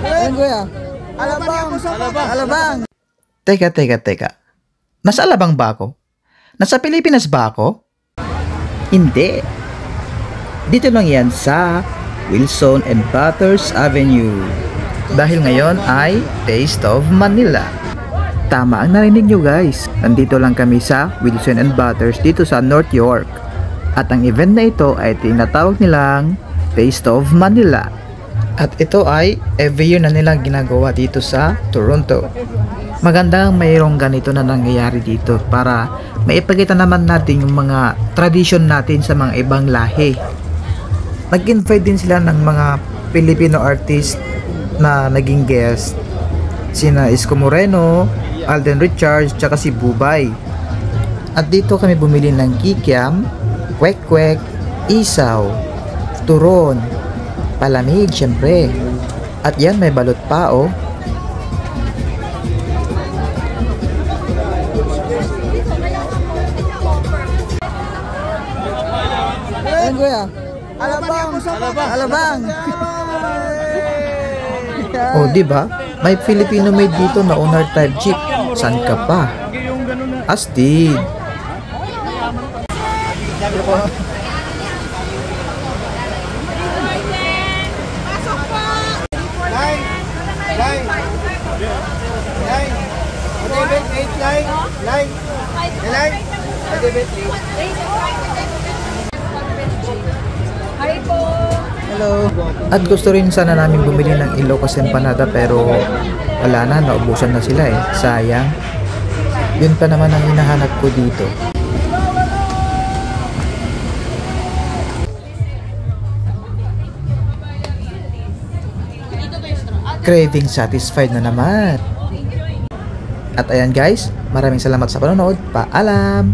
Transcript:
Ayun kuya. Alabang. Alabang. Teka. Nasa Alabang ba ako? Nasa Pilipinas ba ako? Hindi. Dito lang yan sa Wilson and Butters Avenue. Dahil ngayon ay Taste of Manila. Tama ang narinig nyo guys. Nandito lang kami sa Wilson and Butters dito sa North York. At ang event na ito ay tinatawag nilang Taste of Manila. At ito ay every year na nilang ginagawa dito sa Toronto. Magandang mayroong ganito na nangyayari dito para maipakita naman natin yung mga tradition natin sa mga ibang lahi. Nag-invite din sila ng mga Filipino artist na naging guest. Sina Isko Moreno, Alden Richards, tsaka si Bubay. At dito kami bumili ng kikiam, kwek-kwek, isaw, turon, palamig syempre. At yan may balot pa oh. Ayun kuya. Alabang. Oh, di ba? May Filipino made dito na owner type jeep. San ka pa? Astig. Hello. At gusto rin sana namin bumili ng Ilocos empanada pero wala na, naubusan na sila eh. Sayang. Yun pa naman ang hinahanap ko dito. Craving satisfied na naman. At ayan guys, maraming salamat sa panonood. Paalam!